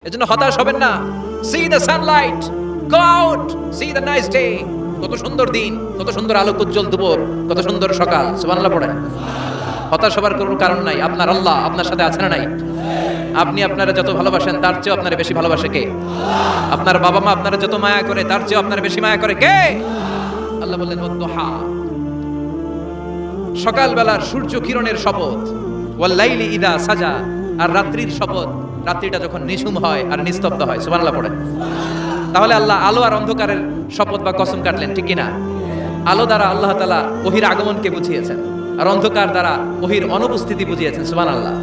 এজন্য হতাশ হবেন না। C the Sunlight, go out, C the nice day. কত সুন্দর দিন, কত সুন্দর আলোক উজ্জ্বল দুপুর, কত সুন্দর সকাল। সুবহানাল্লাহ পড়েন। হতাশ হবার কোনো কারণ নাই। আপনার আল্লাহ আপনার সাথে আছে না নাই? আপনি আপনারা যত ভালোবাসেন তার চেয়ে আপনার বেশি ভালোবাসে কে? আপনার বাবা মা আপনারা যত মায়া করে তার চেয়ে আপনার বেশি মায়া করে কে? আল্লাহ বললেন ওয়াদুহা, সকালবেলার সূর্য কিরণের শপথ, ওয়াল লাইলি ইদা সাজা, আর রাত্রির শপথ, রাত্রিটা যখন নিঝুম হয় আর নিস্তব্ধ হয়। সুবহানাল্লাহ পড়েন। তাহলে আল্লাহ আলো আর অন্ধকারের শপথ বা কসম কাটলেন, ঠিক কিনা? আলো দ্বারা আল্লাহ তাআলা ওহির আগমনকে বুঝিয়েছেন, আর অন্ধকার দ্বারা ওহির অনুপস্থিতি বুঝিয়েছেন। সুবহানাল্লাহ।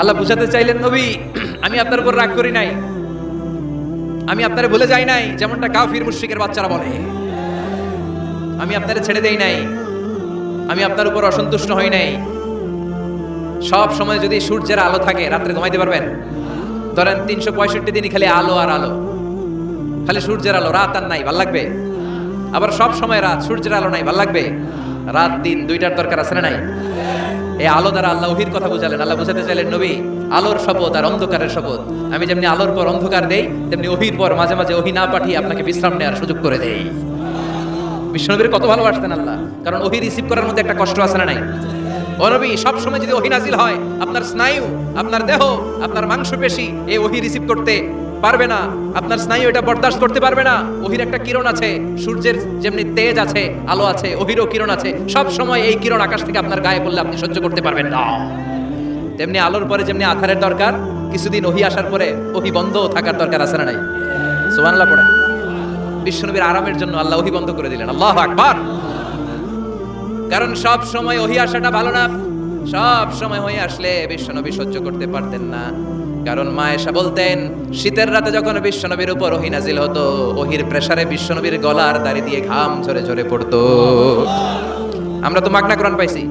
আল্লাহ বুঝাতে চাইলেন, নবী আমি আপনার উপর রাগ করি নাই, আমি আপনারে ভুলে যাই নাই, যেমনটা কাফির মুশরিকের বাচ্চারা বলে। আমি আপনারে ছেড়ে দেই নাই, আমি আপনার উপর অসন্তুষ্ট হই নাই। সব সময় যদি সূর্যের আলো থাকে রাত্রে ঘুমাইতে পারবেন? ধরেন 365 দিনই খালি আলো আর আলো, খালি সূর্যের আলো, রাত আর নাই, ভাল লাগবে? আবার সব সময় রাত, সূর্যের আলো নাই, ভাল লাগবে? রাত দিন দুইটার দরকার আছে না নাই? এই আলো দ্বারা আল্লাহ ওহির কথা বুঝালেন। আল্লাহ বুঝাতে চাইলেন, নবী আলোর শপথ আর অন্ধকারের শপথ, আমি যেমনি আলোর পর অন্ধকার দেই তেমনি ওহির পর মাঝে মাঝে ওহি না পাঠিয়ে আপনাকে বিশ্রাম নেওয়ার সুযোগ করে দেই। বিশ্বনবীর কত ভালোবাসতেন আল্লাহ, কারণ ওহি রিসিভ করার মধ্যে একটা কষ্ট আছে না নাই? ও নবী, সব সময় যদি ওহি নাজিল হয় আপনার স্নায়ু, আপনার দেহ, আপনার মাংসপেশি এই ওহি রিসিভ করতে পারবে না, আপনার স্নায়ু এটা বরদাস্ত করতে পারবে না। ওহির একটা কিরণ আছে, সূর্যের যেমনি তেজ আছে, আলো আছে, ওহিরও কিরণ আছে। সব সময় এই কিরণ আকাশ থেকে আপনার গায়ে পড়লে আপনি সহ্য করতে পারবেন না। তেমনি আলোর পরে যেমনি আধারের দরকার, কিছুদিন ওহি আসার পরে ওহি বন্ধ থাকার দরকার আছে না নাই? সুবহানাল্লাহ পড়েন। বিশ্বনবীর আরামের জন্য আল্লাহ ওহি বন্ধ করে দিলেন। আল্লাহু আকবার। কারণ সব সময় ওহি আসাটা ভালো না। সব সময় ওহি আসলে বিশ্বনবী সহ্য করতে পারতেন না। কারণ মা আয়েশা বলতেন, শীতের রাতে যখন বিশ্বনবীর উপর ওহি নাজিল হতো, ওহির প্রেসারে বিশ্বনবীর গলার দাড়ি দিয়ে ঘাম ঝরে ঝরে পড়তো। আমরা তো মাগনা কোরআন পাইছি,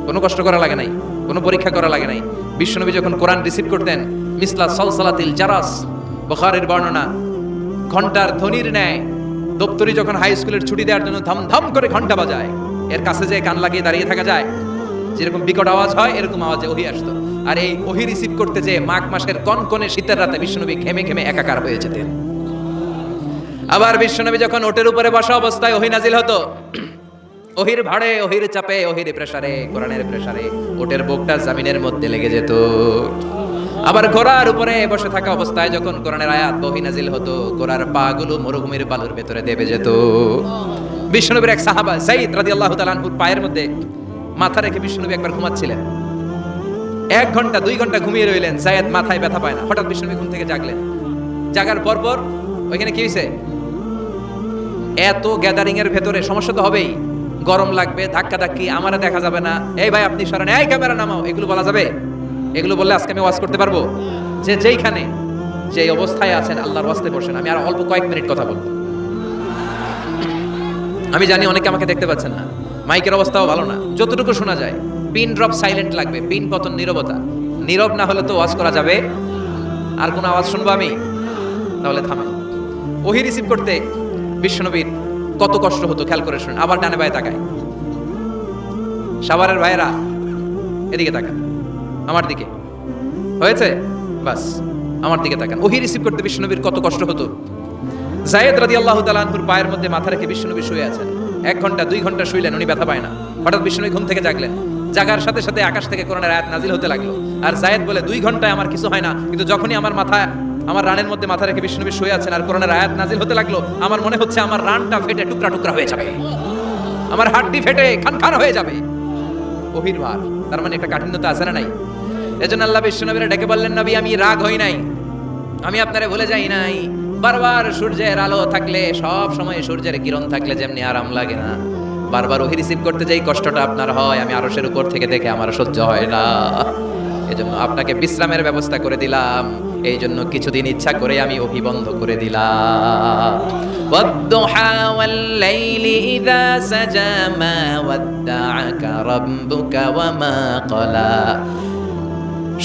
কোনো কষ্ট করা লাগে নাই, কোনো পরীক্ষা করা লাগে নাই। বিশ্বনবী যখন কোরআন রিসিভ করতেন, মিসলা সালসালাতিল জারাস, বুখারীর বর্ণনা, ঘন্টার ধ্বনির ন্যায় দপ্তরি যখন হাই স্কুলের ছুটি দেওয়ার জন্য ধম ধম করে ঘন্টা বাজায়, এর কাছে যে কান লাগিয়ে দাঁড়িয়ে থাকা যায়, যেরকম বিকট আওয়াজ হয় এরকম আওয়াজে ওহি আসতো। আর এই ওহি রিসিভ করতে যে মাঘ মাসের কনকনে শীতের রাতে বিশ্বনবী ঘেমে ঘেমে একাকার হয়ে যেতেন। আবার বিশ্বনবী যখন ওটের উপরে বসা অবস্থায় ওহি নাজিল হতো, ওহির ভাড়ে, ওহির চাপে, ওহির প্রেসারে, কোরআনের প্রেসারে ওটের বুকটা জমিনের মধ্যে লেগে যেত। আবার ঘোড়ার উপরে বসে থাকা অবস্থায় যখন কোরআনের আয়াত ওহি নাজিল হতো, ঘোড়ার পা গুলো মরুভূমির বালুর ভেতরে দেবে যেত। বিশ্বনবীর এক সাহাবা যায়েদ রাদিয়াল্লাহু তাআলা আনহুর পায়ের মধ্যে মাথা রেখে বিশ্বনবী একবার ঘুমাচ্ছিলেন। 1 ঘন্টা 2 ঘন্টা ঘুমিয়ে রইলেন, যায়েদ মাথায় ব্যথা পায় না। হঠাৎ বিশ্বনবী ঘুম থেকে জাগলেন। জাগার পর ওইখানে কি হয়েছে? এত গ্যাদারিং এর ভেতরে সমস্যা তো হবেই, গরম লাগবে, ধাক্কা ধাক্কি, আমারে দেখা যাবে না, এই ভাই আপনি সরেন, এই ক্যামেরা নামাও, এগুলো বলা যাবে? এগুলো বললে আজকে আমি ওয়াজ করতে পারবো? যে যেইখানে যে অবস্থায় আছেন আল্লাহর ওয়াস্তে বসেন। আমি আর অল্প কয়েক মিনিট কথা বলবো। আমি জানি অনেকে আমাকে দেখতে পাচ্ছেন না, মাইকের অবস্থাও ভালো না, যতটুকু শোনা যায় পিন ড্রপ সাইলেন্ট লাগবে, পিন পতন নীরবতা। নীরব না হলে তো ওয়াজ করা যাবে? আর কোনো আওয়াজ শুনবো আমি? তাহলে থামেন। ওহি রিসিভ করতে বিশ্বনবীর কত কষ্ট হতো খেয়াল করে শুনেন। আবার ডানে বায়ে তাকায়, সাভারের ভাইয়েরা এদিকে তাকান, আমার দিকে হয়েছে, বাস আমার দিকে তাকান। ওহি রিসিভ করতে বিশ্বনবীর কত কষ্ট হতো। যায়েদ রাদিয়াল্লাহু তাআলা আনহুর পায়ের মধ্যে মাথা রেখে বিশ্বনবী শুয়ে আছেন। 1 ঘন্টা 2 ঘন্টা শুইলেন, উনি ব্যথা পায় না। হঠাৎ বিশ্বনবী ঘুম থেকে জাগলেন। জাগার সাথে সাথে আকাশ থেকে কোরআনের আয়াত নাজিল হতে লাগলো। আর যায়েদ বলে, 2 ঘন্টায় আমার কিছু হয় না, কিন্তু যখনই আমার রানের মধ্যে মাথা রেখে বিশ্বনবী শুয়ে আছেন আর কোরআনের আয়াত নাজিল হতে লাগলো, আমার মনে হচ্ছে আমার রানটা ফেটে টুকরা টুকরা হয়ে যাবে, আমার হাড়টি ফেটে খান খান হয়ে যাবে। ওহির ভার, তার মানে একটা কাঠিন্যতা আছে না নাই? এজন্য আল্লাহ বিশ্বনবীরে ডেকে বললেন, নবী আমি রাগ হই নাই, আমি আপনারে ভুলে যাই নাই। বারবার সূর্যের আলো থাকলে, সব সময় সূর্যের কিরণ থাকলে যেমনি আরাম লাগে না, বারবার ওহি রিসিভ করতে যেই কষ্টটা আপনার হয়, আমি আরশের উপর থেকে দেখে আমার সহ্য হয় না। এজন্য আপনাকে বিশ্রামের ব্যবস্থা করে দিলাম। এই জন্য কিছুদিন ইচ্ছা করে আমি ওহি বন্ধ করে দিলাম। ওয়াদ-দুহা ওয়াল-লাইলি ইযা সাজা মা ওয়াদ্দাআকা রাব্বুকা ওয়া মা ক্বালা।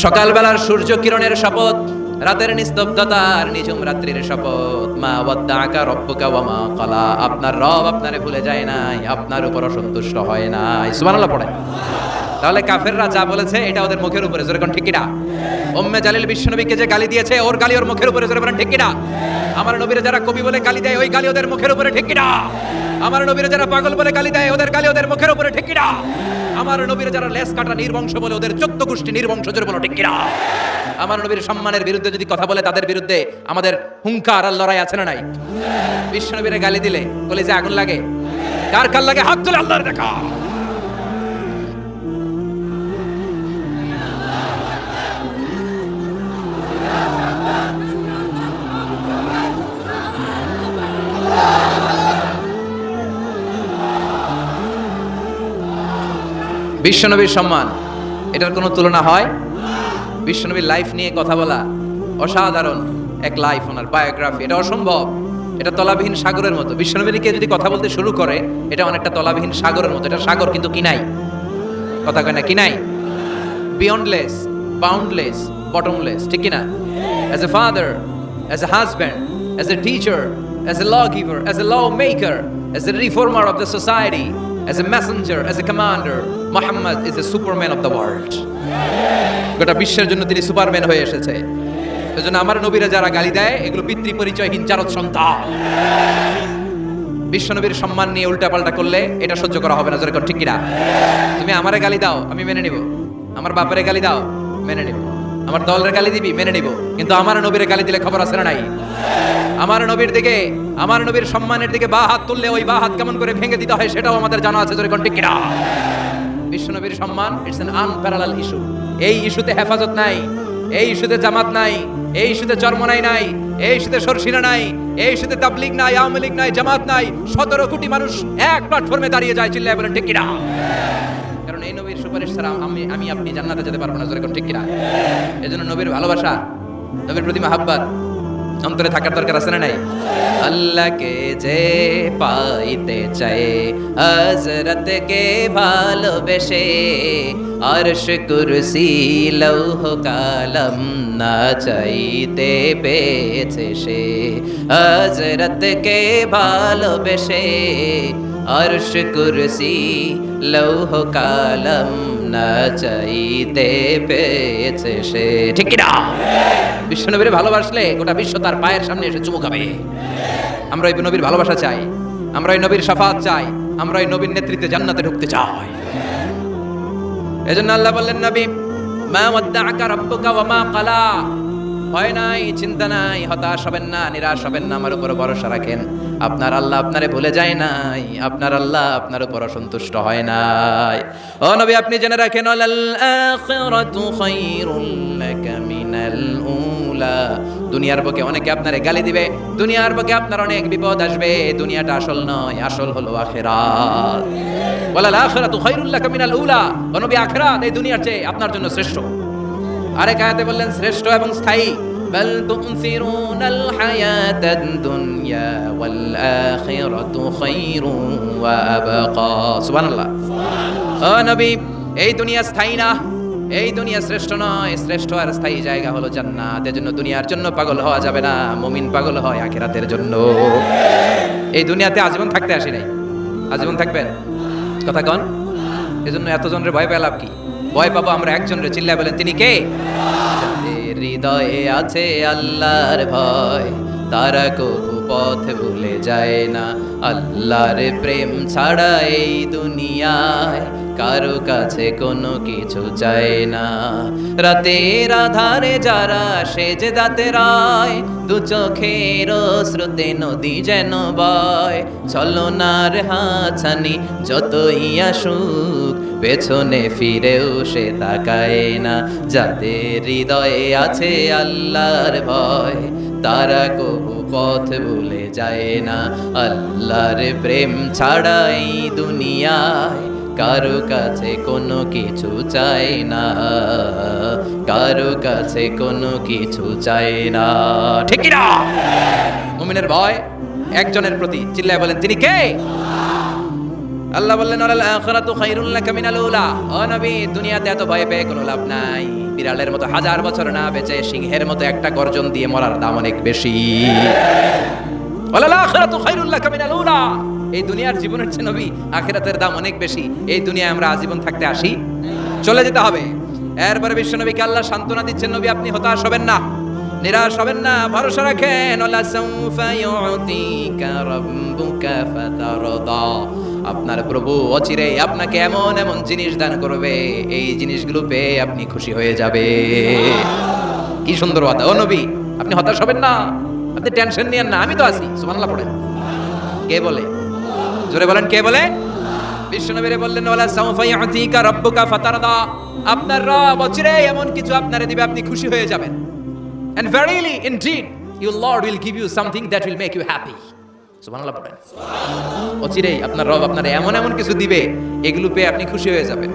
সকালবেলার সূর্য কিরণের শপথ, রাতের নিস্তব্ধতার নিঝুম রাত্রির শপথ। মা ওয়াদ্দাআকা রাব্বুকা ওয়া মা ক্বালা। আপনার রব আপনারে ভুলে যায় নাই, আপনার উপর অসন্তুষ্ট হয় নাই। সুবহানাল্লাহ পড়েন। তাহলে কাফেররা যা বলেছে এটা ওদের মুখের উপরে, যেরকম ঠিক কিনা? উম্মে জালিল বিশ্বনবীকে যে গালি দিয়েছে, ওর গালি ওর মুখের উপরে জোরে বলেন ঠিক কিনা? আমার নবীর যারা কবি বলে গালি দেয়, ওই গালি ওদের মুখের উপরে ঠিক কিনা? আমার নবীর যারা পাগল বলে গালি দেয়, ওদের গালি ওদের মুখের উপরে ঠিক কিনা? আমার নবীর যারা লেস কাটা নির্বংশ বলে, ওদের 14 গোষ্ঠী নির্বংশ জোরে বলো ঠিক কিনা? আমার নবীর সম্মানের বিরুদ্ধে যদি কথা বলে, তাদের বিরুদ্ধে আমাদের হুঙ্কার আর লড়াই আছে না নাই? বিশ্বনবীরে গালি দিলে কলিজায় আগুন লাগে? কার কার লাগে? হাত তুলে আল্লাহর দেখা। বিশ্বনবীর সম্মান, এটার কোনো তুলনা হয়? বিশ্বনবীর লাইফ নিয়ে কথা বলা অসাধারণ এক লাইফ, ওনার বায়োগ্রাফি, এটা অসম্ভব। এটা তলাবিহীন সাগরের মতো। বিশ্বনবীকে যদি কথা বলতে শুরু করে, এটা অনেকটা তলাবিহীন সাগরের মতো। এটা সাগর কিন্তু কি নাই, কথা কয় না কি নাই? বিয়ন্ডলেস, বাউন্ডলেস, বটমলেস, ঠিক কিনা? As a father, as a husband, as a teacher, as a law giver, as a law maker, as a reformer of the society, as a messenger, as a commander, Muhammad is the superman of the world. গোটা বিশ্বের জন্য তিনি Superman হয়ে এসেছে। এজন্য আমার নবীরা যারা গালি দেয়, এগুলো পিতৃ পরিচয়হীন জারদ সন্তান। বিশ্ব নবীর সম্মান নিয়ে উল্টাপাল্টা করলে এটা সহ্য করা হবে না, জোরে কর ঠিক কিনা? তুমি আমারে গালি দাও, আমি মেনে নিব। আমার বাপেরে গালি দাও, মেনে নিব। আমার দলের গালি দিবি, মেনে নিব। কিন্তু আমার নবীর গালি দিলে খবর আছে না নাই? আমার নবীর দিকে, আমার নবীর সম্মানের দিকে বা হাত তুললে ওই বা হাত কেমন করে ভেঙে দিতে হয় সেটাও আমাদের জানা আছে, জোরে কোন ঠিক কিনা? বিশ্ব নবীর সম্মান ইটস অ্যান আনপ্যারালাল ইস্যু। এই ইস্যুতে হেফাজত নাই, এই ইস্যুতে জামাত নাই, এই ইস্যুতে চরমনাই নাই, এই ইস্যুতে সরসিনা নাই, এই ইস্যুতে তাবলীগ নাই, আওয়ামী লীগ নাই, জামাত নাই। 17 কোটি মানুষ এক প্ল্যাটফর্মে দাঁড়িয়ে যায়, চিল্লায় বলেন ঠিক কিনা? কারণ এই নবীর সুপারিশ ছাড়া আমি আপনি জান্নাতে যেতে পারবো না, জোরে কোন ঠিক কিনা? এজন্য নবীর ভালোবাসা, নবীর প্রতি মাহাব্বত অন্তরে থাকার দরকার আছে না নাই? আল্লাহকে যে পাইতে চায়, হযরতকে ভালোবেসে, আরশ কুরসি লৌহ কালাম না চাইতে পেয়েছে সে। হযরতকে ভালোবেসে, আরশ কুরসি লৌহ কালাম না চাইতে পেয়েছে সে, ঠিক কিনা? বিশ্বনবীর ভালোবাসলে গোটা বিশ্ব তার পায়ের সামনে এসে চুমু খাবে। আমরা ওই নবীর ভালোবাসা চাই, আমরা ওই নবীর শাফাত চাই, আমরা ওই নবীর নেতৃত্বে জান্নাতে ঢুকতে চাই। এজন্য আল্লাহ বললেন, নবী মা ওয়াদ্দাআকা রাব্বুকা ওয়া মা ক্বালা। ভয় নাই, চিন্তা নাই, হতাশ হবেন না, নিরাশ হবেন না, আমার উপর ভরসা রাখেন। আপনার আল্লাহ আপনারে ভুলে যায় নাই, আপনার আল্লাহ আপনার উপর অসন্তুষ্ট হয় নাই। ও নবী, আপনি জেনে রাখেন, আল আখিরাতু খায়রুল লাকা মিনাল উলা। দুনিয়ার বুকে অনেকে আপনারে গালি দিবে, দুনিয়ার বুকে আপনার অনেক বিপদ আসবে। দুনিয়াটা আসল নয়, আসল হলো আখিরাত। ওয়াল আখিরাতু খায়রুল লাকা মিনাল উলা। ও নবী, আখিরাত এই দুনিয়ার চেয়ে আপনার জন্য শ্রেষ্ঠ। আরেক আয়াতে বললেন শ্রেষ্ঠ এবং স্থায়ী। বাল তুনসিরুনাল হায়াতাদ দুনিয়া ওয়াল আখিরাতু খায়রুন ওয়া আবকা। সুবহানাল্লাহ। ও নবী, এই দুনিয়া স্থায়ী না, এই দুনিয়া শ্রেষ্ঠ নয়, শ্রেষ্ঠ আর স্থায়ী জায়গা হলো জান্নাত। এজন্য দুনিয়ার জন্য পাগল হওয়া যাবে না, মুমিন পাগল হয় আখিরাতের জন্য। এই দুনিয়াতে আজীবন থাকতে আসি নাই, আজীবন থাকবেন, কথা কন। এজন্য এতজনের ভয় পেয়ে লাভ কি? ভয় পাবো আমরা একজনের, চিল্লায় বলেন তিনি কে? যাদের হৃদয়ে আছে আল্লাহর ভয়, তারা কবু পথ ভুলে যায় না। আল্লাহর প্রেম ছাড়া এই দুনিয়ায় কারো কাছে কোনো কিছু চায় না। রাতের আধারে যারা সেজদাতে রায়, দু চোখের স্রোতে নদী যেন বয়। ছলনার হাতছানি যতই আসুক, পেছনে ফিরেও সে তাকায় না। যাদের হৃদয়ে আছে আল্লাহর ভয়, তারা কবু পথ ভুলে যায় না। আল্লাহর প্রেম ছাড়া এই দুনিয়ায় কারো কাছে কোনো কিছু চাই না, কারো কাছে কোনো কিছু চাই না, ঠিক না? মুমিনের ভয় একজনের প্রতি, চিল্লায় বলেন তিনি কে? আল্লাহ বললেন, আল আখিরাতু খায়রুল লাকা মিনাল উলা। ও নবী, দুনিয়াতে এত ভয় পেয়ে কোনো লাভ নাই। বিড়ালের মতো 1000 বছর না বেঁচে সিংহের মতো একটা গর্জন দিয়ে মরার দাম অনেক বেশি। আল আখিরাতু খায়রুল লাকা মিনাল উলা। এই দুনিয়ার জীবনের চেয়ে নবী আখিরাতের দাম অনেক বেশি। এই দুনিয়ায় আমরা আজীবন থাকতে আসি, চলে যেতে হবে। এরপরে বিশ্বনবীকে আল্লাহ সান্ত্বনা দিচ্ছেন, নবী আপনি হতাশ হবেন না, নিরাশ হবেন না, ভরসা রাখেন। ওয়ালা সাউফা ইউতিকা রাব্বুকা ফাতারদা, আপনার প্রভু অচিরেই আপনাকে এমন এমন জিনিস দান করবে, এই জিনিসগুলো পেয়ে আপনি খুশি হয়ে যাবে। কি সুন্দর কথা। ও নবী আপনি হতাশ হবেন না, আপনি টেনশন নিয়েন না, আমি তো আছি। সুবহানাল্লাহ পড়েন। কে বলে? জোরে বলেন, কে বলে? বিশ্বনবীরে বললেন ওয়ালা সাউফা ইউতিকা রাব্বুকা ফাতারদা, আপনার রব অচিরেই এমন কিছু আপনারে দিবে, আপনি খুশি হয়ে যাবেন। And verily, indeed, your Lord will give you something that will make you happy. সুবহানাল্লাহ পড়েন। অচিরেই আপনার রব আপনারে এমন এমন কিছু দিবে, এগুলো পেয়ে আপনি খুশি হয়ে যাবেন।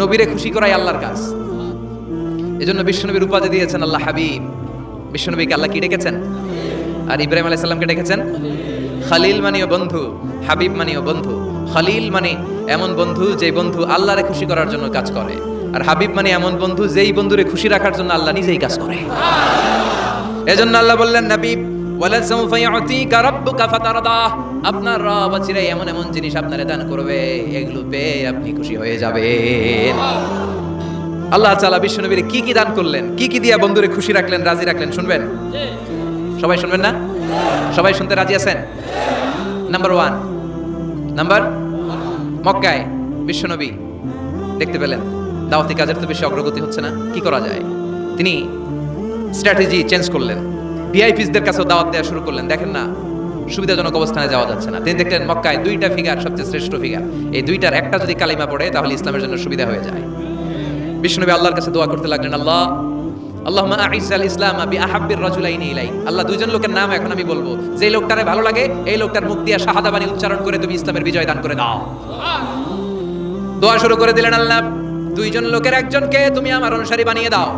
নবীরে খুশি করাই আল্লাহর কাজ। এজন্য বিশ্বনবীর উপাধি দিয়েছেন আল্লাহ হাবিব। বিশ্বনবীকে আল্লাহ কি ডেকেছেন? আর ইব্রাহিম আলাইহিস সালামকে ডেকেছেন খলিল, মানেও বন্ধু, হাবিব মানেও বন্ধু। খলিল মানে এমন বন্ধু যে বন্ধু আল্লাহরে খুশি করার জন্য কাজ করে, আর হাবিব মানে এমন বন্ধু যেই বন্ধুরে খুশি রাখার জন্য আল্লাহ নিজেই কাজ করে। এজন্য আল্লাহ বললেন নবী ওয়ালা সাউফা ইউতিকা রাব্বুকা ফাতারদা, আপনার রব চিরাই এমন এমন জিনিস আপনারে দান করবে, এগুলো পেয়ে আপনি খুশি হয়ে যাবেন। আল্লাহ তাআলা বিশ্বনবীরে কি কি দান করলেন, কি কি দিয়া বন্ধুরে খুশি রাখলেন, রাজি রাখলেন, শুনবেন? সবাই শুনবেন না? সবাই শুনতে রাজি আছেন? নাম্বার 1, নাম্বার মক্কায় বিশ্বনবী দেখতে পেলেন দাওয়াতি কাজের তো বেশি অগ্রগতি হচ্ছে না, কি করা যায়? তিনি স্ট্র্যাটেজি চেঞ্জ করলেন, ভিআইপিসদের কাছেও দাওয়াত দেওয়া শুরু করলেন। দেখেন না সুবিধাজনক অবস্থানে যাওয়া যাচ্ছে না, তিনি দেখলেন মক্কায় 2টা ফিগার সবচেয়ে শ্রেষ্ঠ ফিগার, এই 2টার একটা যদি কালিমা পড়ে তাহলে ইসলামের জন্য সুবিধা হয়ে যায়। বিশ্বনবী আল্লাহর কাছে দোয়া করতে লাগলেন, আল্লাহ আল্লাহুম্মা আইজ্জাল ইসলাম বিআহাব্বির রাজুলাইনি ইলাইক, আল্লাহ দুইজন লোকের নাম এখন আমি বলবো, যে লোকটারে ভালো লাগে এই লোকটার মুখ দিয়ে শাহাদা বাণী উচ্চারণ করে তুমি ইসলামের বিজয় দান করে দাও। দোয়া শুরু করে দিলেন, আল্লাহ দুইজন লোকের একজনকে তুমি আমার অনুসারী বানিয়ে দাও,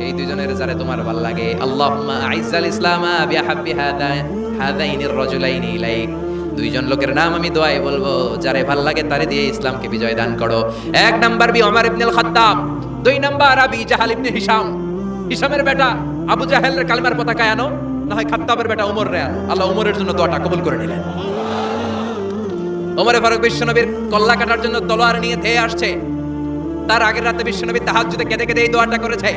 এই দুইজনের যারে তোমার ভালো লাগে। আল্লাহুম্মা আইজ্জাল ইসলাম বিআহাব্বি হাদাইনির রাজুলাইনি ইলাইক, দুইজন লোকের নাম আমি দোয়ায় বলবো, যারে ভালো লাগে তারে দিয়ে ইসলামকে বিজয় দান করো। 1 নাম্বার ওমর ইবনুল খাত্তাব, 2 নাম্বার আবি জাহাল ইবনে হিশাম, হিশামের বেটা আবু জাহেলের কালিমার পতাকা আনো, না হয় খাত্তাবের বেটা ওমর রে আনো। আল্লাহ ওমরের জন্য দোয়াটা কবুল করে নিলেন। ওমরে ফারুক বিশ্বনবীর কল্লা কাটার জন্য তলোয়ার নিয়ে ধেয়ে আসছে, তার আগের রাতে বিশ্বনবী তাহাজ্জুদে কেঁদে কেঁদে এই দোয়াটা করেছে।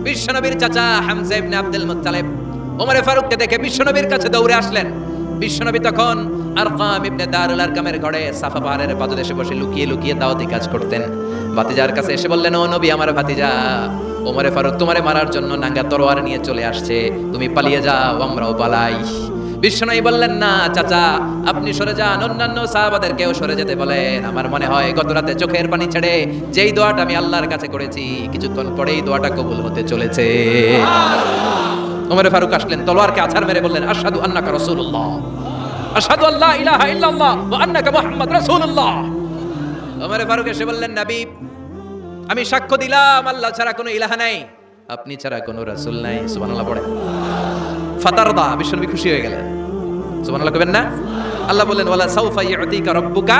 বিশ্বনবীর চাচা হামজা ইবনে আব্দুল মুত্তালিব ওমরে ফারুককে দেখে বিশ্বনবীর কাছে দৌড়ে আসলেন। বিশ্বনবী তখন আরকাম ইবনে দারুল আরকামের ঘরে সাফা পাহাড়ের পাদদেশে বসে লুকিয়ে লুকিয়ে দাওয়াতি কাজ করতেন। ভাতিজার কাছে এসে বললেন, ও নবী আমার ভাতিজা ওমরে ফারুক তোমারে মারার জন্য নাঙ্গা তরোয়ার নিয়ে চলে আসছে, তুমি পালিয়ে যাও, আমরাও পালাই। বিশ্বনবী বললেন, না চাচা আপনি সরে যান, অন্যান্য সাহাবাদেরকেও সরে যেতে বলেন। আমার মনে হয় গত রাতে চোখের পানি ছেড়ে যেই দোয়াটা আমি আল্লাহর কাছে করেছি, কিছুক্ষণ পরেই দোয়াটা কবুল হতে চলেছে। ওমরে ফারুক আসলেন, তলোয়ারকে আছাড় মেরে বললেন, আশহাদু আন্নাকা রাসূলুল্লাহ, আশহাদু আল্লা ইলাহা ইল্লাল্লাহ ওয়া আন্নাকা মুহাম্মাদ রাসূলুল্লাহ। ওমরে ফারুক এসে বললেন, নবী আমি সাক্ষ্য দিলাম আল্লাহ ছাড়া কোনো ইলাহা নাই, আপনি ছাড়া কোনো রাসূল নাই। সুবহানাল্লাহ পড়েন। ফাতারদা, বিশ্বনবী খুশি হয়ে গেলেন। সুবহানাল্লাহ কইবেন না? আল্লাহ বললেন, ওয়ালা সাউফা ইউতিকা রাব্বুকা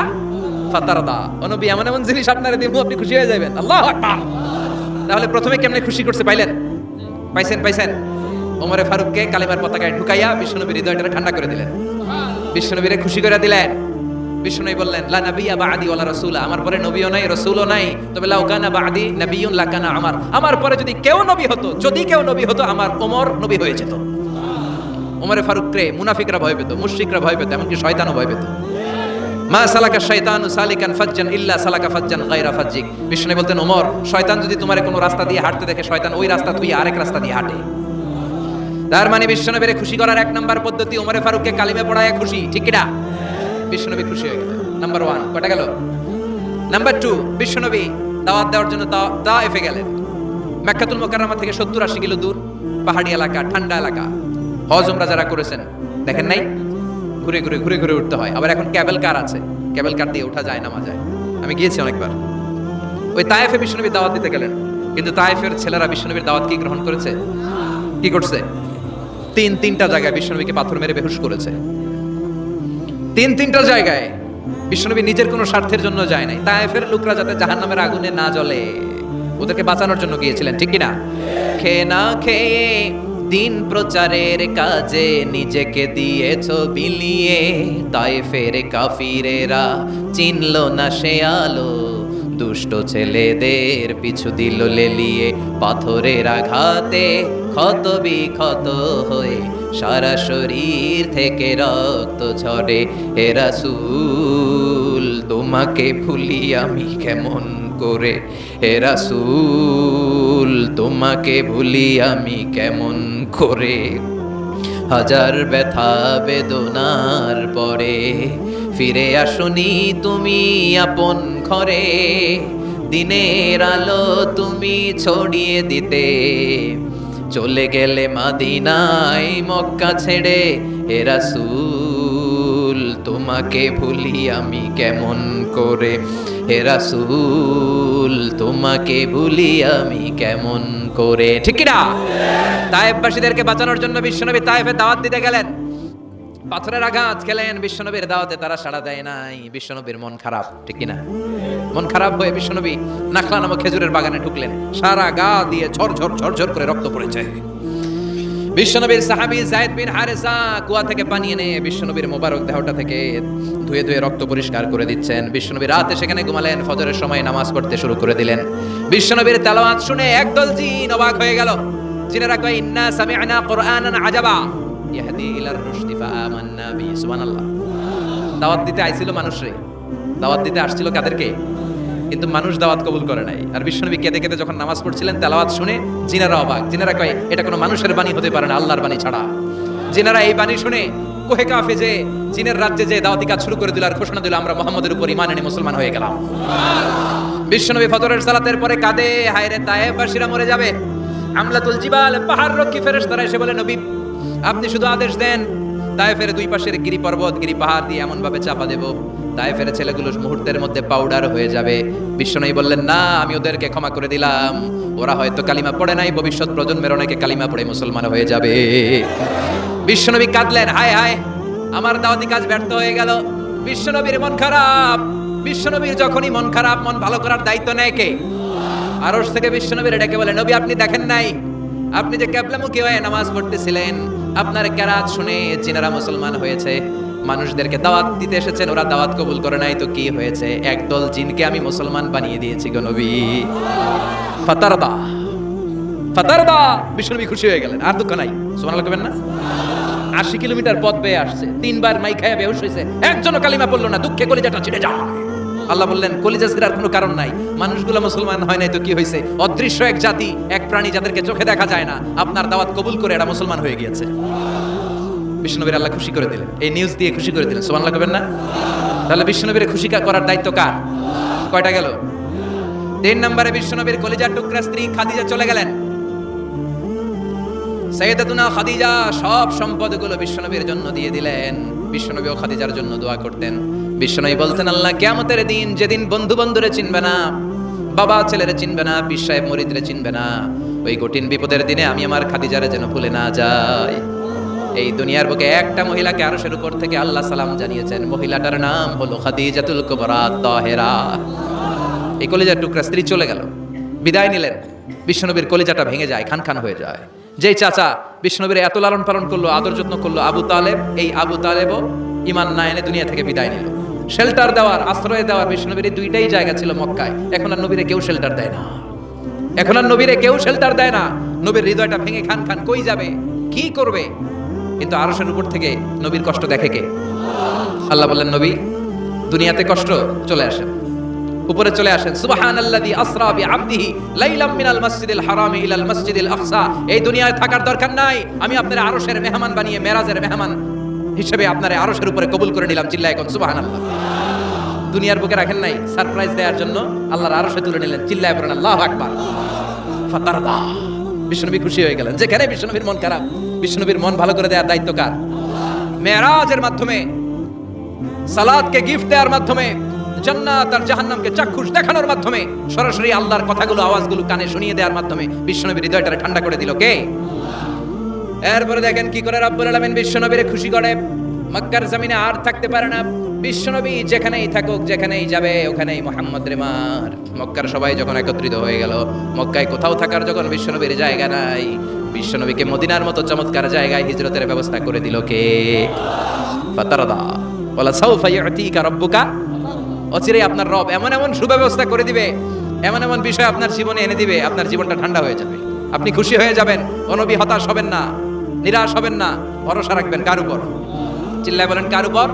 ফাতারদা, ও নবী এমন এমন জিনিস আপনারে দেব আপনি খুশি হয়ে যাবেন। আল্লাহু আকবার। তাহলে প্রথমে কেমনে খুশি করতে পাইলেন? পাইছেন? ওমরে ফারুককে কালিমার পতাকায় ঢুকাইয়া বিশ্বনবীর হৃদয়টা ঠান্ডা করে দিলেন, বিশ্বনবীরে খুশি করে দিলেন। বিশ্বনবী বললেন, লা নাবিয়্যা বা'দি ওয়ালা রাসূলা, আমার পরে নবীও নাই রাসূলও নাই, তবে লাউ কানা বা'দি নাবিয়্যুন লাকানা আমার, আমার পরে যদি কেউ নবী হতো, আমার ওমর নবী হয়ে যেত। ওমরে ফারুককে মুনাফিকরা ভয় পেত, মুশরিকরা ভয় পেত, এমনকি শয়তানও ভয় পেত। মা সালাকা শাইতানু সালিকান ফাজ্জান ইল্লা সালাকা ফাজ্জান গায়রা ফাজ্জিক, বিশ্বনবী বলতেন, ওমর শয়তান যদি তোমারে কোনো রাস্তা দিয়ে হাঁটতে দেখে, শয়তান ওই রাস্তা তুই আরেক রাস্তা দিয়ে হাঁটে। তার মানে বিশ্বনবীরে খুশি করার 1 নাম্বার পদ্ধতি ওমরে ফারুককে কালিমা পড়ায় খুশি, ঠিক কি না? বিশ্বনবী খুশি হয়ে গেলেন। নাম্বার 1 কটা গেল? নাম্বার 2, বিশ্বনবী দাওয়াত দেওয়ার জন্য তায়েফে গেলেন। মক্কাতুল মুকাররমা থেকে 70-80 কিলো দূর, পাহাড়ি এলাকা, ঠান্ডা এলাকা। হজ উমরা যারা করেছেন দেখেন নাই, ঘুরে ঘুরে উঠতে হয়। আবার এখন ক্যাবেল কার আছে, ক্যাবেল কার দিয়ে ওঠা যায়, নামা যায়। আমি গিয়েছি অনেকবার। ওই তায়েফে বিশ্বনবী দাওয়াত দিতে গেলেন, কিন্তু তায়েফের ছেলেরা বিশ্বনবীর দাওয়াত কি গ্রহণ করেছে? কি করছে? 3টা জায়গায় বিশ্বনবীকে পাথর মেরে বেহুশ করেছে। 3টা জায়গায় বিশ্বনবী নিজের কোনো স্বার্থের জন্য যায় নাই, তায়েফের লোকরা যাতে জাহান্নামের আগুনে না জ্বলে ওদেরকে বাঁচানোর জন্য গিয়েছিলেন, ঠিক কি না? খেয়ে না খেয়ে দিন প্রচারের কাজে নিজেকে দিয়েছো বিলিয়ে, তায়েফের কাফিরেরা চিনলো না সে আলো, দুষ্ট ছেলেদের পিছু দিল লেলিয়ে, পাথরের আঘাতে ক্ষত বিক্ষত হয়ে সারা শরীর থেকে রক্ত ঝরে। হে রাসূল তোমাকে ভুলি আমি কেমন করে, হে রাসূল তোমাকে ভুলি আমি কেমন করে। হাজার ব্যথা বেদনার পরে ফিরে আসনি তুমি আপন ঘরে, দিনের আলো তুমি ছড়িয়ে দিতে চলে গেলে মদিনায় মক্কা ছেড়ে। হে রাসূল তোমাকে ভুলি আমি কেমন করে, হে রাসূল তোমাকে ভুলি আমি কেমন করে। ঠিক কি না? তায়েফবাসীদেরকে বাঁচানোর জন্য বিশ্বনবী তায়েফে দাওয়াত দিতে গেলেন, পাথরের আঘাত খেলেন, বিশ্বনবীর দাওয়াতে তারা সাড়া দেয় নাই। বিশ্বনবীর মন খারাপ, ঠিক কি না? মন খারাপ হয়ে বিশ্বনবী নাখলা নামক খেজুরের বাগানে ঢুকলেন, সারা গা দিয়ে ঝরঝর ঝরঝর করে রক্ত পড়েছে। বিশ্বনবীর সাহাবী যায়েদ বিন হারেসা কুয়া থেকে পানি এনে বিশ্বনবীর মোবারক দেহটা থেকে ধুয়ে ধুয়ে রক্ত পরিষ্কার করে দিচ্ছেন। বিশ্বনবী রাতে সেখানে ঘুমালেন, ফজরের সময় নামাজ পড়তে শুরু করে দিলেন। বিশ্বনবীর তেলাওয়াত শুনে একদল জিন অবাক হয়ে গেল। জিনেরা কয় ইন্না সামি'না কুরআনান আজাবা ইয়াহদি ইলার রুশদি ফাআমান্না বিহি। সুবহানাল্লাহ। দাওয়াত দিতে আইছিল মানুষরে, দাওয়াত দিতে আসছিল কাদেরকে? কিন্তু মানুষ দাওয়াত কবুল করে নাই। আর বিশ্বনবী কেঁদে কেঁদে যখন নামাজ পড়ছিলেন, তেলাওয়াত শুনে জিনেরা অবাক। জিনেরা কয় এটা কোনো মানুষের বাণী হতে পারে না, আল্লাহর বাণী ছাড়া। জিনেরা এই বাণী শুনে কোহে কাফে যে জিনের রাজ্যে যে দাওয়াতি কাজ শুরু করে দিল আর ঘোষণা দিল আমরা মুহাম্মদের উপর ঈমান এনে মুসলমান হয়ে গেলাম। বিশ্বনবী ফজরের সালাতের পরে কাঁদে, হায় রে তায়েফবাসীরা মরে যাবে। আমলাতুল জিবাল পাহাড় রক্ষী ফেরেশতারা এসে বলে নবী আপনি শুধু আদেশ দেন, তায়েফের দুই পাশের গিরি পর্বত গিরি পাহাড় দিয়ে এমন ভাবে চাপা দেব তায়েফের ছেলেগুলো মুহূর্তের মধ্যে পাউডার হয়ে যাবে। বিশ্বনবী বললেন না, আমি ওদেরকে ক্ষমা করে দিলাম, ওরা হয়তো কালিমা পড়ে নাই, ভবিষ্যৎ প্রজন্মের অনেকে কালিমা পড়ে মুসলমান হয়ে যাবে। বিশ্বনবী কাঁদলেন, হায় হায় আমার দাওয়াতি কাজ ব্যর্থ হয়ে গেল। বিশ্বনবীর মন খারাপ। বিশ্বনবীর যখনই মন খারাপ, মন ভালো করার দায়িত্ব নেয় কে? আরশ থেকে বিশ্বনবীর ডেকে বলে নবী আপনি দেখেন নাই, আপনি যে কিবলামুখী হয়ে নামাজ পড়তেছিলেন, আপনার কেরাত শুনে জিনেরা মুসলমান হয়েছে। মানুষদেরকে দাওয়াত দিতে এসেছেন, ওরা দাওয়াত কবুল করে নাই, তো কি হয়েছে? একদল জিনকে আমি মুসলমান বানিয়ে দিয়েছি গো নবী। ফাতারদা ফাতারদা। বিশ্বনবী খুশি হয়ে গেলেন, আর দুঃখ নাই। সুবহানাল্লাহ কবেন না? 80 কিলোমিটার পথ বেয়ে আসছে, 3 বার মাই খায়া বেহুশ হয়েছে, একজনও কালিমা পড়লো না, দুঃখে কলিজাটা ছিঁড়ে যায়। আল্লাহ বললেন কলিজা ছিঁড়ার কোনো কারণ নাই, মানুষগুলো মুসলমান হয় নাই তো কি হয়েছে? অদৃশ্য এক জাতি, এক প্রাণী যাদেরকে চোখে দেখা যায় না, আপনার দাওয়াত কবুল করে এরা মুসলমান হয়ে গিয়েছে। বিশ্বনবীর আল্লাহ খুশি করে দিলেন, এই নিউজ দিয়ে খুশি করে দিলেন। সুবহানাল্লাহ কবেন না? তাহলে বিশ্বনবীর খুশি করার দায়িত্ব কার? কয়টা গেল? 3 নম্বরে বিশ্বনবীর কলিজার টুকরা স্ত্রী খাদিজা চলে গেলেন। সাইয়েদাতুনা খাদিজা সব সম্পদগুলো বিশ্বনবীর জন্য দিয়ে দিলেন। বিশ্বনবীও খাদিজার জন্য দোয়া করতেন। বিশ্বনবী বলতেন আল্লাহ কিয়ামতের দিন যেদিন বন্ধু বন্ধুরে চিনবে না, বাবা ছেলেরে চিনবে না, পীর সাহেব মুরিদরে চিনবে না, ওই কঠিন বিপদের দিনে আমি আমার খাদিজারে যেন ভুলে না যাই। এই দুনিয়ার বুকে একটা মহিলাকে আরশের উপর থেকে আল্লাহ সালাম জানিয়েছেন, মহিলাটার নাম হলো খাদিজাতুল কুবরা তাহেরা। এই কলিজার টুকরা স্ত্রী চলে গেল, বিদায় নিলেন। বিশ্বনবীর কলিজাটা ভেঙে যায়, খান খান হয়ে যায়। যেই চাচা বিশ্বনবীর এত লালন পালন করলো, আদর যত্ন করলো, আবু তালেব, এই আবু তালেবও ঈমান না এনে দুনিয়া থেকে বিদায় নিল। শেল্টার দেওয়ার, আশ্রয় দেওয়ার বিশ্বনবীর দুইটাই জায়গা ছিল মক্কায়। এখন আর নবীরে কেউ শেল্টার দেয় না, এখন আর নবীরে কেউ শেল্টার দেয় না। নবীর হৃদয়টা ভেঙে খান খান, কই যাবে, কি করবে? কিন্তু আরশের উপর থেকে নবীর কষ্ট দেখে কে? আল্লাহ বললেন নবী দুনিয়াতে কষ্ট, চলে আসেন, উপরে চলে আসেন। সুবহানাল্লাযী আসরা বিআবদিহি লাইলাম মিনাল মাসজিদিল হারামি ইলাল মাসজিদিল আকসা। এই দুনিয়ায় থাকার দরকার নাই, আমি আপনার আরশের মেহমান বানিয়ে মেরাজের মেহমান হিসেবে আপনার আরশের উপরে কবুল করে নিলাম। চিল্লায় কোন সুবহানাল্লাহ। দুনিয়ার বুকে রাখেন নাই, সারপ্রাইজ দেওয়ার জন্য আল্লাহর আরশে তুলে নিলেন। চিল্লায় পড়েন আল্লাহু আকবার। ফাতারদা। বিশ্বনবী খুশি হয়ে গেলেন। যেখানে বিশ্বনবীর মন খারাপ, বিশ্বনবীর মন ভালো করে দেওয়ার দায়িত্ব কার? মেরাজের মাধ্যমে, সালাতকে গিফট দেওয়ার মাধ্যমে, জান্নাত আর জাহান্নামকে চাক্ষুষ দেখানোর মাধ্যমে, সরাসরি আল্লাহর কথাগুলো, আওয়াজগুলো কানে শুনিয়ে দেওয়ার মাধ্যমে বিশ্বনবীর হৃদয়টারে ঠান্ডা করে দিল কে? এরপরে দেখেন কি করে রব্বুল আলামিন বিশ্বনবীরে খুশি করে। মক্কার জমিনে আর থাকতে পারে না, বিশ্বনবী যেখানেই থাকুক, যেখানেই যাবে ওখানেই মুহাম্মদ রে মার। মক্কার সবাই যখন একত্রিত হয়ে গেল, মক্কায় কোথাও থাকার যখন বিশ্বনবীর জায়গা নাই, বিশ্বনবীকে মদিনার মতো চমৎকার জায়গায় হিজরতের ব্যবস্থা করে দিল কে? ফাতারদা। ওয়ালা সাউফা ইউতিকা রাব্বুকা অচিরেই আপনার রব এমন এমন সুব্যবস্থা করে দিবে, এমন এমন বিষয় আপনার জীবনে এনে দিবে, আপনার জীবনটা ঠান্ডা হয়ে যাবে, আপনি খুশি হয়ে যাবেন। ও নবী হতাশ হবেন না, নিরাশ হবেন না, ভরসা রাখবেন কার উপর? চিল্লায় বলেন কার উপর?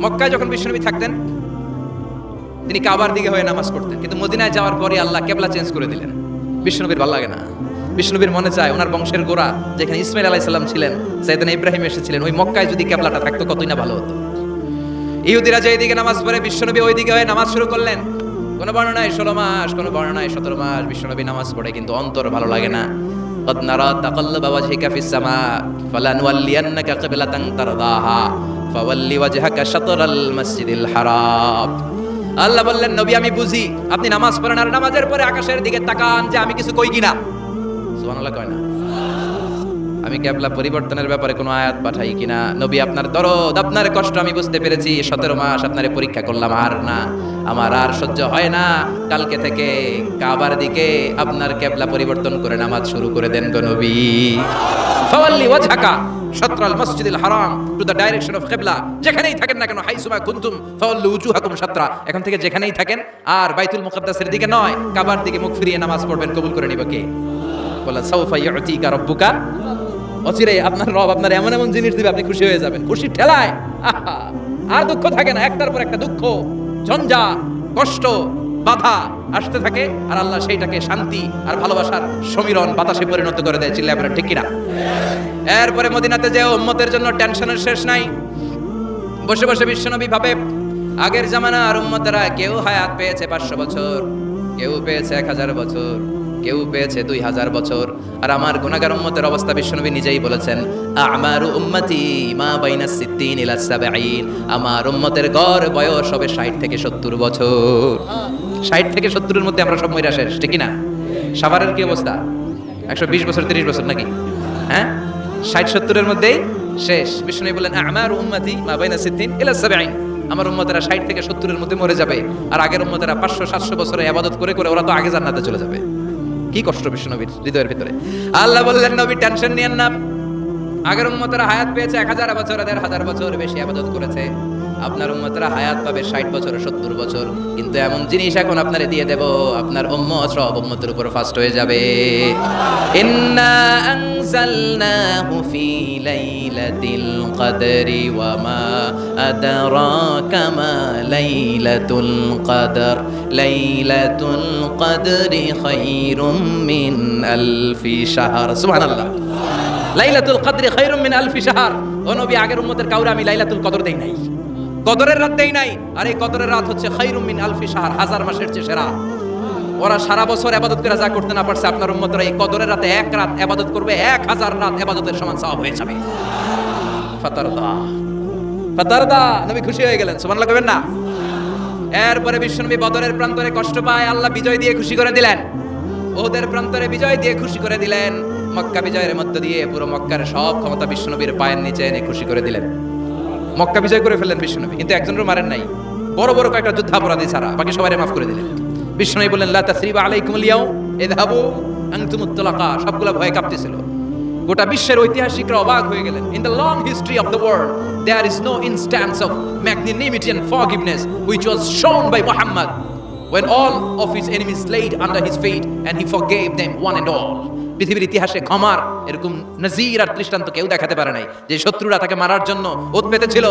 মক্কায় যখন বিশ্বনবী থাকতেন তিনি কাবার দিকে হয়ে নামাজ পড়তেন, কিন্তু মদিনায় যাওয়ার পরে আল্লাহ কেবলা চেঞ্জ করে দিলেন। বিশ্বনবীর ভালো লাগে না, বিষ্ণুবীর মনে চায় ওনার বংশের গোড়া যেখানে ইসমাইল আলাইহিস সালাম ছিলেন, সাইয়েদনা ইব্রাহিম এসেছিলেন, ওই মক্কায় যদি কেবলাটা থাকতো কতই না ভালো হতো। ইহুদিরা যে দিকে নামাজ পড়ে বিশ্বনবী ওই দিকে হয়ে নামাজ শুরু করলেন। কোন বর্ণনায় 16 মাস, কোন বর্ণনায় 17 মাস বিশ্বনবী নামাজ পড়ে, কিন্তু অন্তর ভালো লাগে না। قد نرى تقلب وجهك في السماء فلنولينك قبلة ترضاها فول وجهك شطر المسجد الحرام। আল্লাহ বললেন নবী আমি বুঝি আপনি নামাজ পড়েন আর নামাজের পরে আকাশের দিকে তাকান যে আমি কিছু কই কিনা। সুবহানাল্লাহ কয় না? আমি কেবলা পরিবর্তনের ব্যাপারে কোনো আয়াত পাঠাই কিনা? নবী আপনার দরদ আপনার কষ্ট আমি বুঝতে পেরেছি, 17 মাস আপনারে পরীক্ষা করলাম, আর না আমার আর সহ্য হয় না, কালকে থেকে কাবার দিকে আপনার কেবলা পরিবর্তন করে নামাজ শুরু করে দেন গো নবী। ফাওয়াল্লি ওয়াজহাকা শাতরাল মসজিদিল হারাম, টু দ্য ডাইরেকশন অফ কিবলা। যেখানেই থাকেন না কেন, হাইসুমা কুনতুম ফাওয়াল্লু উজুহাকুম শাতরা, এখন থেকে যেখানেই থাকেন আর বাইতুল মুকাদ্দাসের দিকে নয় কাবার দিকে মুখ ফিরিয়ে নামাজ পড়বেন, কবুল করে নিব কে? বলা সাউফা ইউতিকা রাব্বুকা, অচিরে আপনার রব আপনার এমন এমন জিনিস দিবে আপনি খুশি হয়ে যাবেন। খুশি ঠেলায় আহা আর দুঃখ থাকে না, একটার পর একটা দুঃখ, ঝঞ্ঝা, কষ্ট, বাধা আসতে থাকে, আর আল্লাহ সেইটাকে শান্তি আর ভালোবাসার সমীরণ বাতাসে পরিণত করে দেয়। চিল্লায় বলেন ঠিক কিনা? এরপরে মদিনাতে যে উম্মতের জন্য টেনশনের শেষ নাই। বসে বসে বিশ্বনবী ভাবে আগের জামানার উম্মতেরা কেউ হায়াত পেয়েছে 500 বছর, কেউ পেয়েছে 1000 বছর, কেউ পেয়েছে 2000 বছর, আর আমার গুনাহগার উম্মতের অবস্থা বিশ্বনবী নিজেই বলেছেন আমারু উম্মতি মা বাইনা 60 ইলা 70, আমার উম্মতের গড় বয়স হবে 60 থেকে 70 বছর। 60 থেকে 70 এর মধ্যে আমরা সব মইরা শেষ, ঠিক না? সাভারের কি অবস্থা? 120 বছর 30 বছর নাকি? হ্যাঁ, 60-70 এর মধ্যেই শেষ। বিশ্বনবী বলেন আমারু উম্মতি মা বাইনা 60 ইলা 70, আমার উম্মতেরা 60 থেকে 70 এর মধ্যে মরে যাবে, আর আগের উম্মতেরা 500-700 বছরে ইবাদত করে করে ওরা তো আগে জান্নাতে চলে যাবে। কি কষ্ট বিশ্বনবীর হৃদয়ের ভিতরে। আল্লাহ বললেন নবী টেনশন নিয়েন না, আগের উম্মতেরা হায়াত পেয়েছে 1000 বছর, 1000 বছর বেশি ইবাদত করেছে, আপনার উম্মতেরা হায়াত পাবে 60 বছর 70 বছর, কিন্তু এমন জিনিস এখন আপনারে দিয়ে দেব আপনার উম্মত সব উম্মতের উপর ফাস্ট হয়ে যাবে। ইন্না আনজালনাহু ফি লাইলাতিল কদরি ওয়া মা আদরাকা মা লাইলাতুল কদর লাইলাতুল কদরি খায়রুম মিন আলফি শাহর। সুবহানাল্লাহ, লাইলাতুল কদরি খায়রুম মিন আলফি শাহর। ও নবী আগের উম্মতের কাউরে আমি লাইলাতুল কদর দেই নাই, কদরের রাত দেই নাই, আর এই কদরের রাত হচ্ছে খায়রুম মিন আলফি শাহর, 1000 মাসের চেয়ে সেরা। ওরা সারা বছর ইবাদত করে যা করতে না পারছে, আপনার উম্মতরা এই কদরের রাতে এক রাত ইবাদত করবে, 1000 রাত ইবাদতের সমান সওয়াব হয়ে যাবে। ফাতারদা ফাতারদা, নবী খুশি হয়ে গেলেন, সুবহানাল্লাহ কইবেন না? এরপরে বিশ্বনবী বদরের প্রান্তরে কষ্ট পায়, আল্লাহ বিজয় দিয়ে খুশি করে দিলেন। ওদের প্রান্তরে বিজয় দিয়ে খুশি করে দিলেন। মক্কা বিজয়ের মধ্য দিয়ে পুরো মক্কার সব ক্ষমতা বিশ্বনবীর পায়ের নিচে এনে খুশি করে দিলেন। মক্কা বিজয় করে ফেললেন বিশ্বনবী, কিন্তু একজনের মারেন নাই, বড় বড় কয়েকটা যুদ্ধাপরাধী ছাড়া বাকি সবাইকে মাফ করে দিলেন। বিশ্বনবী বললেন লা তাসরিবা আলাইকুমুল ইয়াউম ইযহাবু আনতুমুত তুলাকা। সবগুলা ভয়ে কাঁপতেছিল, গোটা বিশ্বের ঐতিহাসিকরা অবাক হয়ে গেলেন। In the long history of the world there is no instance of magnanimity and forgiveness which was shown by Muhammad when all of his enemies laid under his feet and he forgave them one and all. পৃথিবীর ইতিহাসে ক্ষমার এরকম নজির আর দৃষ্টান্ত কেউ দেখাতে পারে নাই। যে শত্রুরা তাকে মারার জন্য ওত পেতেছিল,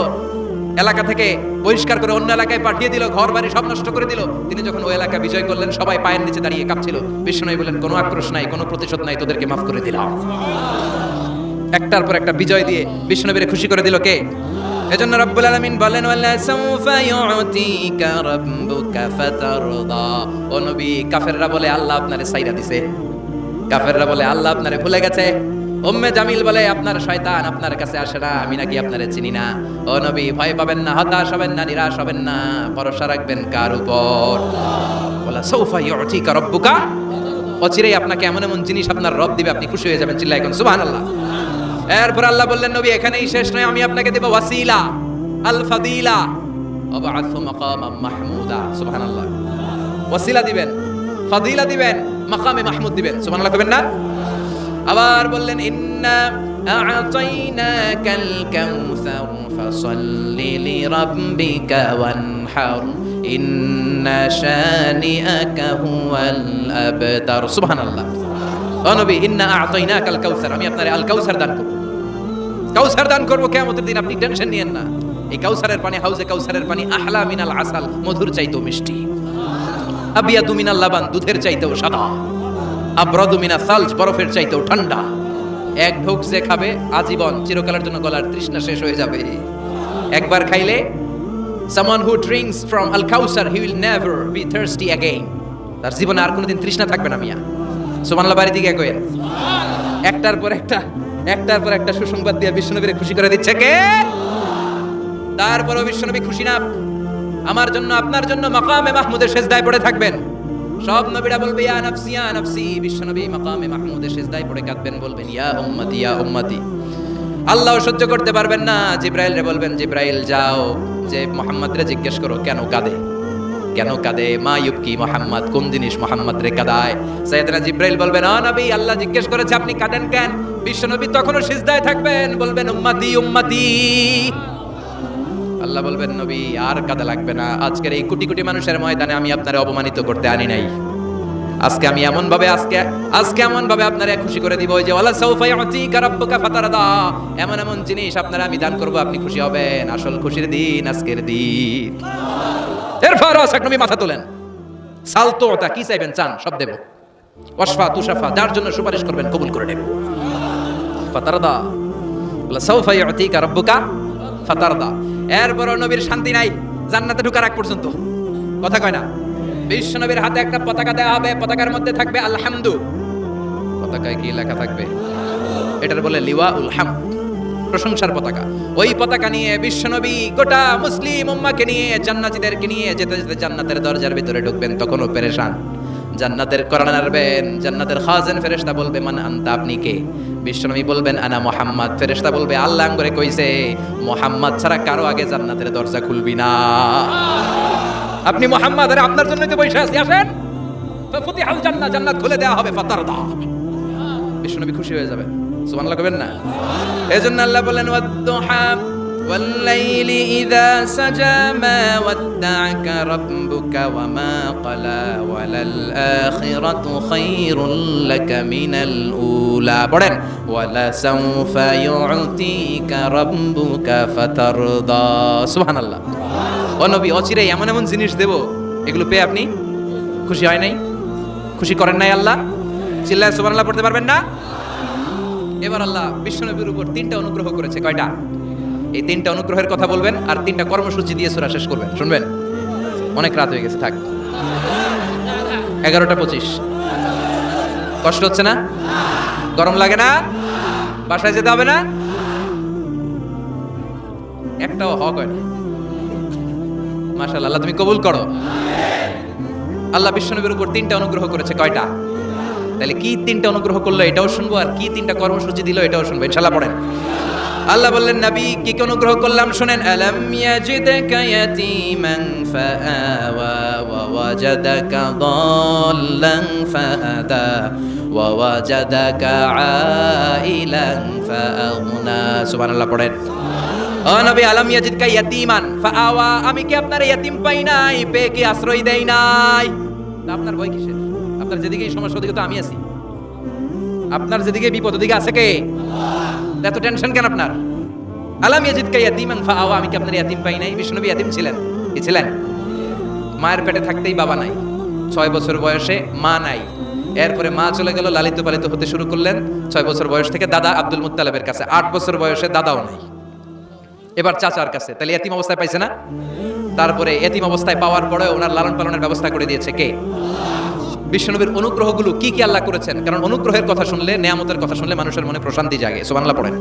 এলাকা থেকে বহিষ্কার করে অন্য এলাকায় পাঠিয়ে দিল, ঘর বাড়ি সব নষ্ট করে দিল, তিনি যখন ওই এলাকা বিজয় করলেন সবাই পায়ের নিচে দাঁড়িয়ে কাঁপছিল। বিশ্বনবী বলেন কোনো আক্রোশ নাই, কোনো প্রতিশোধ নাই, তোদেরকে মাফ করে দিলাম। একটার পর একটা বিজয় দিয়ে বিশ্বনবীরে খুশি করে দিল কে? এজন্য রব্বুল আলামিন বলেন ওয়ালা সাউফা ইউতিকা রাব্বুকা ফাতারদা। ও নবী, কাফেররা বলে আল্লাহ আপনারে সাইরা দিছে, কাফেররা বলে আল্লাহ আপনারে ভুলে গেছে, উম্মে জামিল বলে আপনার শয়তান আপনার কাছে আসে না, আমি নাকি আপনারে চিনি না। ও নবী, ভয় পাবেন না, হতাশ হবেন না, নিরাশ হবেন না, ভরসা রাখবেন কার উপর? ওয়ালা সাউফা ইউতিকা রাব্বুকা, অচিরেই আপনাকে এমন এমন জিনিস আপনার রব দিবে, আপনি খুশি হয়ে যাবেন। চিল্লায় কোন সুবহানাল্লাহ। এরপর আল্লাহ বললেন নবী এখানেই শেষ নয়, আমি আপনাকে দেব ওয়াসিলা আল ফাদিলা ওয়াবআথু মাকামাম মাহমুদা। সুবহানাল্লাহ, ওয়াসিলা দিবেন, ফাদিলা দিবেন, মাকামে মাহমুদ দিবেন। সুবহানাল্লাহ কইবেন না? আবার বললেন ইন্না আ'তাইনাকাল কাউসার ফাসাল্লি লিরাব্বিকা ওয়ানহার ইন্না শানিআকা হুয়াল আবতার। সুবহানাল্লাহ। ও নবী, ইন্না আ'তাইনাকাল কাউসার, আমি আপনারে আল কাউসার দান করব। কাউসার দান করব কিয়ামতের দিন, আপনি টেনশন নিয়েন না। এই কাউসারের পানি, হাউজে কাউসারের পানি আহলা মিনাল আসাল, মধুর চাইতেও মিষ্টি। আবিয়াদু মিনাল লাবান, দুধের চাইতেও সাদা। আবরাদু মিনাস সালজ, বরফের চাইতেও ঠান্ডা। এক ঢোক যে খাবে আজীবন, চিরকালের জন্য গলার তৃষ্ণা শেষ হয়ে যাবে। একবার খাইলে someone who drinks from al kausar he will never be thirsty again, তার জীবনে আর কোনোদিন তৃষ্ণা থাকবে না। মিয়া সুবহানাল্লাহ বাড়ি দিকে কইেন। একটার পর একটা সুসংবাদ দিয়ে বিশ্বনবীরে খুশি করে দিচ্ছে কে? তারপরও বিশ্বনবী খুশি না। আমার জন্য, আপনার জন্য মাকামে মাহমুদের সিজদায় পড়ে থাকবেন। সব নবীরা বলবে ইয়া নাফসি ইয়া নাফসি, বিশ্বনবী মাকামে মাহমুদের সিজদায় পড়ে কাঁদবেন, বলবেন ইয়া উম্মতি ইয়া উম্মতি। আল্লাহ সহ্য করতে পারবেন না, জিব্রাইল রে বলবেন জিব্রাইল যাও, যে মুহাম্মদ রে জিজ্ঞেস করো কেন কাঁদে, কেন কাঁদে। মা ইউবকি মুহাম্মদ, কোন জিনিস মুহাম্মদ রে কাঁদায়। সাইয়েদনা জিব্রাইল বলবেন ও নবী, আল্লাহ জিজ্ঞেস করেছে আপনি কাঁদেন কেন। বিশ্বনবী তখনও সিজদায় থাকবেন, বলবেন উম্মতি উম্মতি। আল্লাহ বলবেন নবী আর কাঁদা লাগবে না, আজকের এই কোটি কোটি মানুষের ময়দানে আমি আপনারে অপমানিত করতে আনি নাই। আজকে আমি এমন ভাবে আপনারে খুশি করে দিব যে ওয়ালা সাউফা ইউতিকা রাব্বুকা ফাতারদা, এমন জিনিস আপনারা আমি দান করব, আপনি খুশি হবেন। আসল খুশির দিন আজকের দিন। এরপর নবী মাথা তোলেন, সালতোতা, কি চাইবেন চান সব দেব। ওয়াশফা তুশাফা, যার জন্য সুপারিশ করবেন কবুল করে নেব। ফাতারদা, ওয়ালা সাউফা ইউতিকা রাব্বুকা ফাতারদা। এরপর নবীর শান্তি নাই জান্নাতে ঢোকার আগ পর্যন্ত, কথা কয় না। বিশ্বনবীর হাতে একটা পতাকা দেওয়া হবে, পতাকার মধ্যে থাকবে আলহামদু। পতাকায় কি লেখা থাকবে? এটার বলে লিওয়াউল হামদ, প্রশংসার পতাকা। ওই পতাকা নিয়ে বিশ্বনবী গোটা মুসলিম উম্মাহকে নিয়ে, জান্নাতীদেরকে নিয়ে যেতে যেতে জান্নাতের দরজার ভিতরে ঢুকবেন, তখনও পেরেশান। জান্নাতের কোরআন আরবেন, জান্নাতের খাজেন ফেরেশতা বলবে মান আনতা, আপনি কে? বিশ্বনবী বলবেন আনা মুহাম্মদ। ফেরেশতা বলবে আল্লাহ করে কইছে মুহাম্মদ ছাড়া কারো আগে জান্নাতের দরজা খুলবি না। আপনি মুহাম্মদ, আরে আপনার জন্য তো বসে আছি, আসেন। ফাফুতিহাল জান্নাহ, জান্নাত খুলে দেওয়া হবে। ফাতারদা, বিশ্বনবী খুশি হয়ে যাবেন। সুবহানাল্লাহ কইবেন না? এজন্য আল্লাহ বলেন ওয়াদ-দুহা ওয়াল লাইলি ইযা সাজা মা ওয়াদ্দা'আকা রাব্বুকা ওয়া মা ক্বালা ওয়ালাল আখিরাতু খায়রুল লাকা মিনাল উলা। পড়েন ওয়ালা সাউফা ইউতিকা রাব্বুকা ফাতারদা। সুবহানাল্লাহ। ও নবী, অচিরেই এমন জিনিস দেব, এগুলো পেয়ে আপনি খুশি হয় নাই, খুশি করেন নাই আল্লাহ? চিল্লায় সুবহানাল্লাহ পড়তে পারবেন না? এবার আল্লাহ বিশ্বনবীর উপর 3টা অনুগ্রহ করেছে। কয়টা? এই 3টা অনুগ্রহের কথা বলবেন আর 3টা কর্মসূচি দিয়ে সূরা শেষ করবেন। শুনবেন? অনেক রাত হয়ে গেছে, থাক। 11:25। কষ্ট হচ্ছে না? গরম লাগে না? বাসায় যেতে হবে না? একটাও হক হয় না। মাশাআল্লাহ, আল্লাহ তুমি কবুল করো। আল্লাহ বিশ্বনবীর উপর 3টা অনুগ্রহ করেছে। কয়টা? তাহলে কি 3টা অনুগ্রহ করলো এটাও শুনবো, আর কি 3টা কর্মসূচি দিল এটাও শুনবো ইনশাআল্লাহ। পড়েন। আল্লাহ বললেন নবী কি কি অনুগ্রহ করলাম শুনেন। আলাম ইয়াজিদকা ইয়াতীমান ফাআওয়া ওয়া ওয়াজাদাকা দাল্লান ফাহাদা ওয়া ওয়াজাদাকা আইলান ফাআগনা। সুবহানাল্লাহ পড়েন। ও নবী, আলাম ইয়াজিদকা ইয়াতীমান ফাআওয়া, আমি কি আপনার ইয়াতীম পাই নাই, পেয়ে কি আশ্রয় দেই নাই? আপনার ভয় কিসের? আপনার যেদিকে সমস্যা ওদিকে তো আমি আছি। আপনার যেদিকে বিপদ ওদিকে আছে কে? আল্লাহ। এত টেনশন কেন আপনার? আলাম ইয়াজিদকা ইয়াতীমান ফাআওয়া, আমি কি আপনার ইয়াতীম পাই নাই? বিশ্বনবী ইয়াতীম ছিলেন। কি ছিলেন? মায়ের পেটে থাকতেই বাবা নাই, 6 বছর বয়সে মা নাই। এরপরে মা চলে গেল, লালিত পালিত হতে শুরু করলেন 6 বছর বয়স থেকে দাদা আব্দুল মুত্তালিবের কাছে। 8 বছর বয়সে দাদাও নাই, এবার চাচার কাছে। তাহলে এতিম অবস্থায় পাইছে না? তারপরে এতিম অবস্থায় পাওয়ার পরে ওনার লালন পালনের ব্যবস্থা করে দিয়েছে কে? বিশ্বনবীর অনুগ্রহগুলো কি কি আল্লাহ করেছেন। কারণ অনুগ্রহের কথা শুনলে, নেয়ামতের কথা শুনলে মানুষের মনে প্রশান্তি জাগে। সুবহানাল্লাহ পড়েন।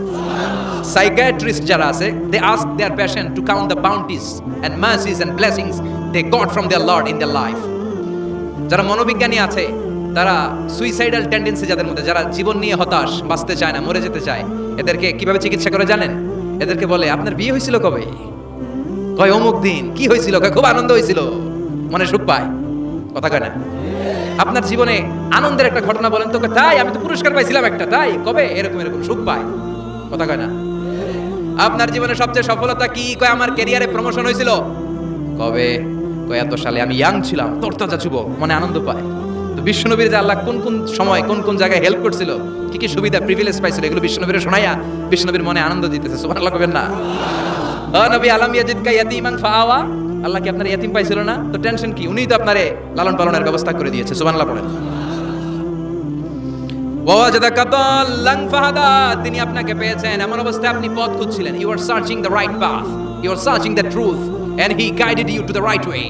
সাইকিয়াট্রিস্ট যারা আছে, they ask their patient to count the bounties and mercies and blessings they got from their Lord in their life. যারা মনোবিজ্ঞানী আছে, তারা সুইসাইডাল টেন্ডেন্সি যাদের মধ্যে, যারা জীবন নিয়ে হতাশ, বাঁচতে চায় না, মরে যেতে চায়, এদেরকে কিভাবে চিকিৎসা করে জানেন? এদেরকে বলে আপনার বিয়ে হয়েছিল কবে? কয় অমুক দিন। কি হয়েছিল? কয় খুব আনন্দ হয়েছিল। মনে সুখ পায়, কথা কয় না? আপনার জীবনে আনন্দের একটা ঘটনা বলেন তো। তাই আমি তো পুরস্কার পাইছিলাম একটা। তাই কবে? এরকম সুখ পায়, কথা কয় না? আপনার জীবনে সবচেয়ে সফলতা কি? কয় আমার ক্যারিয়ারে প্রমোশন হয়েছিল। কবে? এত সালে আমি ইয়াং ছিলাম, তরতাজা যুবক, মনে আনন্দ পায়। তো বিশ্বনবীর যে আল্লাহ কোন কোন সময় কোন কোন জায়গায় হেল্প করছিল, কি কি সুবিধা প্রিভিলেজ পাইছিল, এগুলো বিশ্বনবীর শোনাইয়া বিশ্বনবীর মনে আনন্দ দিতেছে। সুবহানাল্লাহ কবেন না? ও নবী, আলাম ইয়াজিদকা ইয়াতীমান ফাআওয়া, আল্লাহ কি আপনার ইয়াতীম পাইছিল না? তো টেনশন কি, উনিই তো আপনারে লালন পালনের ব্যবস্থা করে দিয়েছে। সুবহানাল্লাহ পড়েন। ওয়াজাদাকা দাল্লান ফাহাদা, তিনি আপনাকে পেয়েছেন এমন অবস্থায় আপনি পথ খুঁজছিলেন। You are searching the right path, you are searching the truth and he guided you to the right way.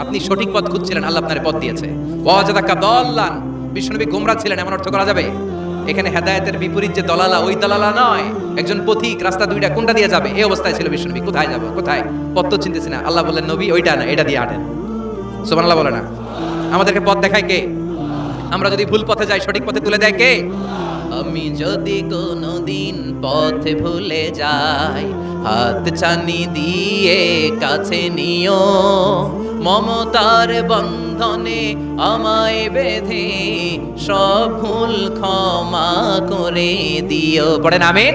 আপনি সঠিক পথ খুঁজছিলেন, আল্লাহ আপনারে পথ দিয়েছে। ওয়াজাদাকা দাল্লান, বিশ্বনবী গোমরা ছিলেন এমন অর্থ করা যাবে? এখানে হেদায়েতের বিপরীত যে দলালা, ওই দলালা নয়। একজন পথিক, রাস্তা দুইটা, কোনটা দিয়ে যাবে এই অবস্থায় ছিল বিশ্বনবী। কোথায় যাবে, কোথায়, পথ তো চিনতেছি না। আল্লাহ বললেন, নবী ওইটা না, এটা দিয়ে হাঁটেন। সুবহানাল্লাহ বলে না? আমাদেরকে পথ দেখায় কে? আমরা যদি ভুল পথে যাই, সঠিক পথে তুলে দেয় কে? আমি যদি কোনোদিন পথে ভুলে যাই, হাত ছানি দিয়ে কাছে নিও, মমতার বন্ধনে আমায় বেঁধে সব ভুল ক্ষমা করে দিও। পড়েন আমিন।